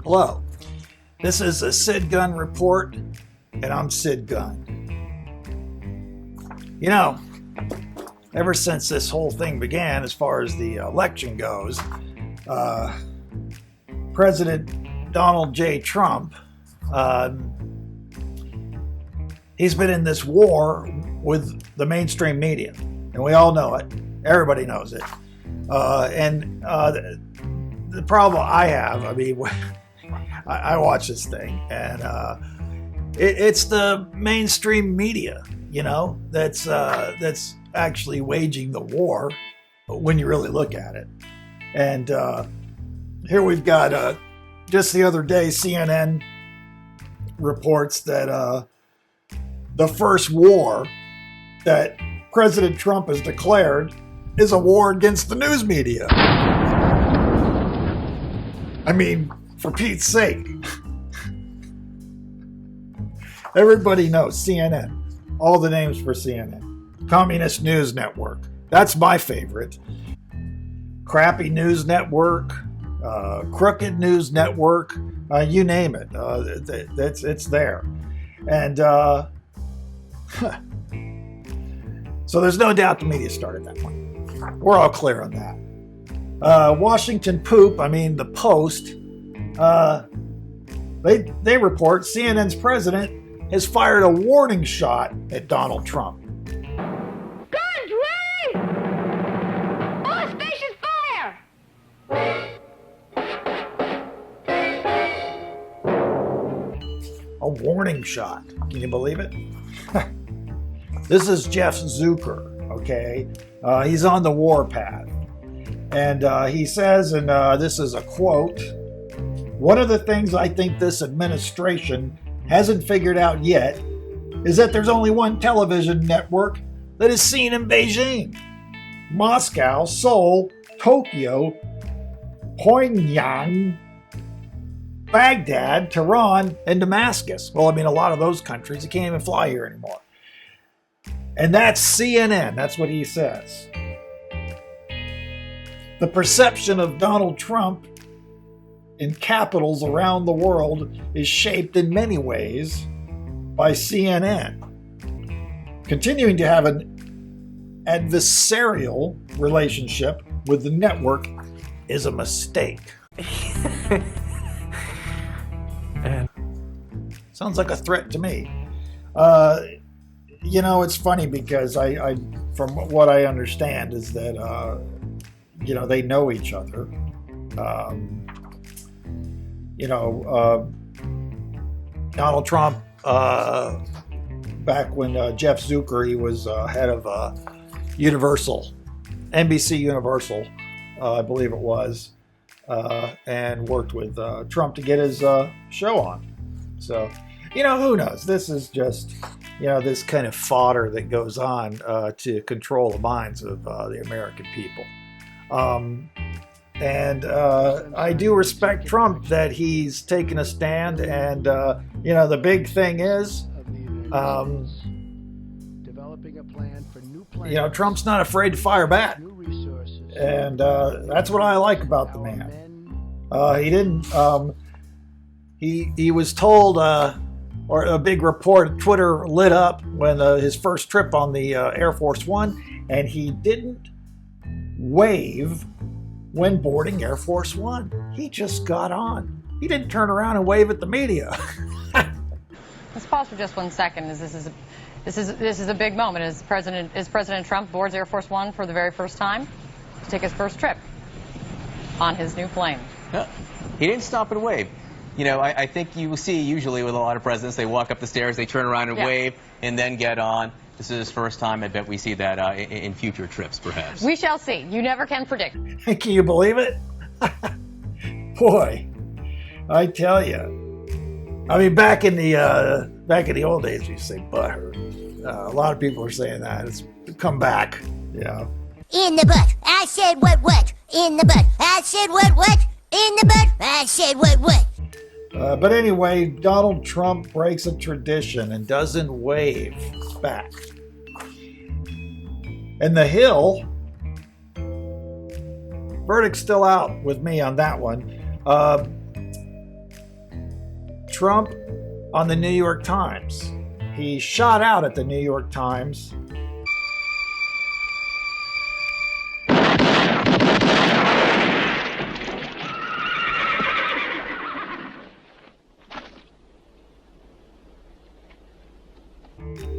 Hello, this is a Sid Gunn Report, and I'm Sid Gunn. You know, ever since this whole thing began, as far as the election goes, President Donald J. Trump, he's been in this war with the mainstream media, and we all know it. Everybody knows it. The problem I have, I watch this thing, and it's the mainstream media, that's actually waging the war when you really look at it. And here we've got, just the other day, CNN reports that the first war that President Trump has declared is a war against the news media. For Pete's sake. Everybody knows CNN. All the names for CNN. Communist News Network. That's my favorite. Crappy News Network. Crooked News Network. You name it. It's there. And so there's no doubt the media started that one. We're all clear on that. Washington Poop, the Post, they report CNN's president has fired a warning shot at Donald Trump. Guns ready! All stations fire! A warning shot. Can you believe it? This is Jeff Zucker, okay? He's on the warpath. And he says, and this is a quote, "One of the things I think this administration hasn't figured out yet is that there's only one television network that is seen in Beijing. Moscow, Seoul, Tokyo, Pyongyang, Baghdad, Tehran, and Damascus." Well, a lot of those countries, you can't even fly here anymore. And that's CNN. That's what he says. The perception of Donald Trump in capitals around the world is shaped in many ways by CNN. Continuing to have an adversarial relationship with the network is a mistake. Sounds like a threat to me. It's funny because I from what I understand is that they know each other. Donald Trump, back when Jeff Zucker, he was head of Universal, NBC Universal, I believe it was, and worked with Trump to get his show on. So, who knows? This is just, this kind of fodder that goes on to control the minds of the American people. I do respect Trump that he's taken a stand, and the big thing is, Trump's not afraid to fire back, and that's what I like about the man. He didn't. He was told, or a big report, Twitter lit up when his first trip on the Air Force One, and he didn't wave when boarding Air Force One. He just got on. He didn't turn around and wave at the media. Let's pause for just 1 second. This is a big moment. As President Trump boards Air Force One for the very first time to take his first trip on his new plane. Yeah. He didn't stop and wave. I think you will see usually with a lot of presidents, they walk up the stairs, they turn around and wave, and then get on. This is his first time. I bet we see that in future trips, perhaps. We shall see. You never can predict. Can you believe it? Boy, I tell you. Back in the old days, we used to say butthurt. A lot of people are saying that. It's come back. In the butt. I said what? In the butt. I said what? In the butt. I said what? But anyway, Donald Trump breaks a tradition and doesn't wave back. And the Hill, verdict's still out with me on that one. Trump on the New York Times. He shot out at the New York Times.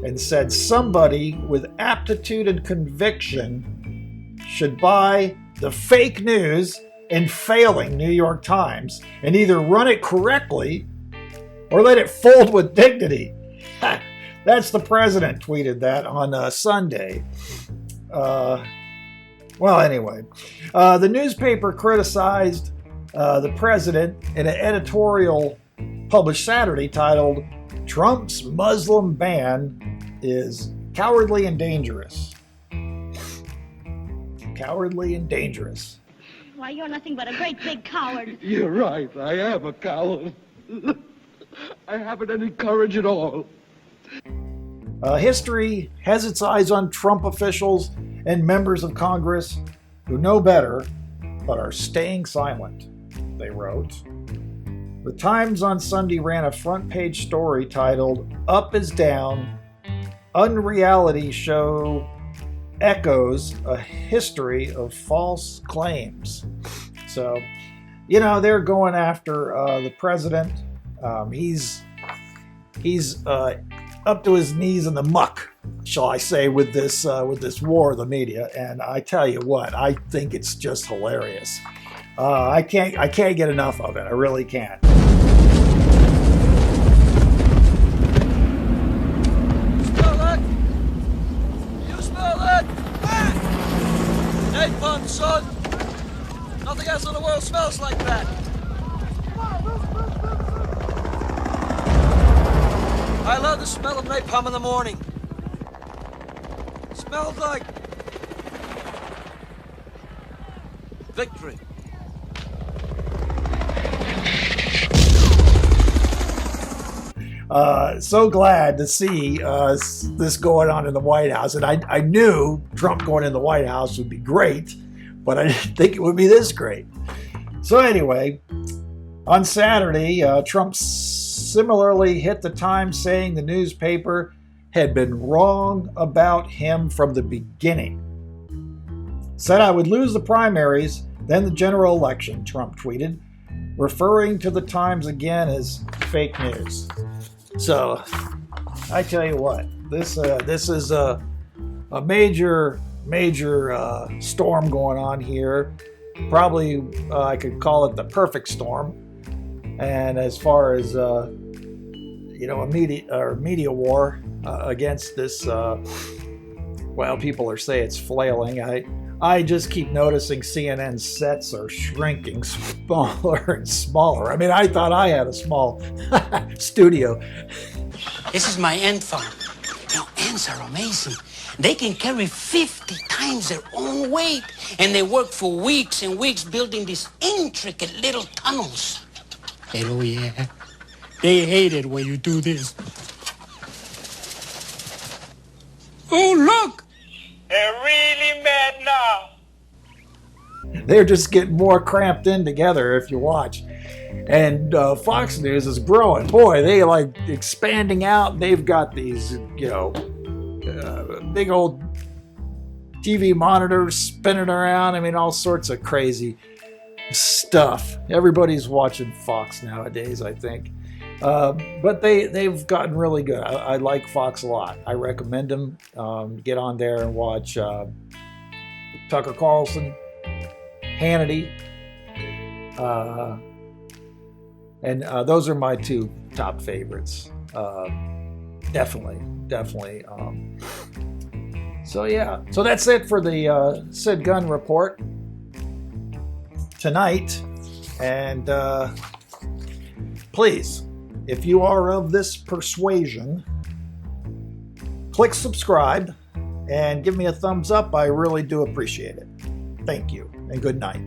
And said somebody with aptitude and conviction should buy the fake news and failing New York Times and either run it correctly or let it fold with dignity. That's the president tweeted that on Sunday. Well, anyway, the newspaper criticized the president in an editorial published Saturday titled, "Trump's Muslim ban is cowardly and dangerous." Cowardly and dangerous. Why, you're nothing but a great big coward. You're right. I am a coward. I haven't any courage at all. History has its eyes on Trump officials and members of Congress who know better but are staying silent, they wrote. The Times on Sunday ran a front-page story titled, "Up is Down, Unreality Show Echoes a History of False Claims." So, you know, they're going after the president. He's up to his knees in the muck, shall I say, with this war of the media. And I tell you what, I think it's just hilarious. I can't get enough of it. I really can't. Smell that? You smell that? Napalm, son. Nothing else in the world smells like that. I love the smell of napalm in the morning. It smells like victory. So glad to see this going on in the White House. And I knew Trump going in the White House would be great, but I didn't think it would be this great. So anyway, on Saturday, Trump similarly hit the Times saying the newspaper had been wrong about him from the beginning. Said I would lose the primaries, then the general election, Trump tweeted, referring to the Times again as fake news. So, I tell you what, this is a major storm going on here. Probably I could call it the perfect storm. And as far as a media war against this, well, people are saying it's flailing. I just keep noticing CNN's sets are shrinking smaller and smaller. I mean, I thought I had a small studio. This is my ant farm. Now, ants are amazing. They can carry 50 times their own weight, and they work for weeks and weeks building these intricate little tunnels. And oh yeah, they hate it when you do this. Oh, look! They're really mad now. They're just getting more cramped in together if you watch. And Fox News is growing. Boy, they like expanding out. They've got these, big old TV monitors spinning around. I mean, all sorts of crazy stuff. Everybody's watching Fox nowadays, I think. But they've gotten really good. I like Fox a lot. I recommend them. Get on there and watch Tucker Carlson, Hannity, and those are my two top favorites. Definitely. So yeah, so that's it for the Sid Gunn Report tonight. And please, if you are of this persuasion, click subscribe and give me a thumbs up. I really do appreciate it. Thank you, and good night.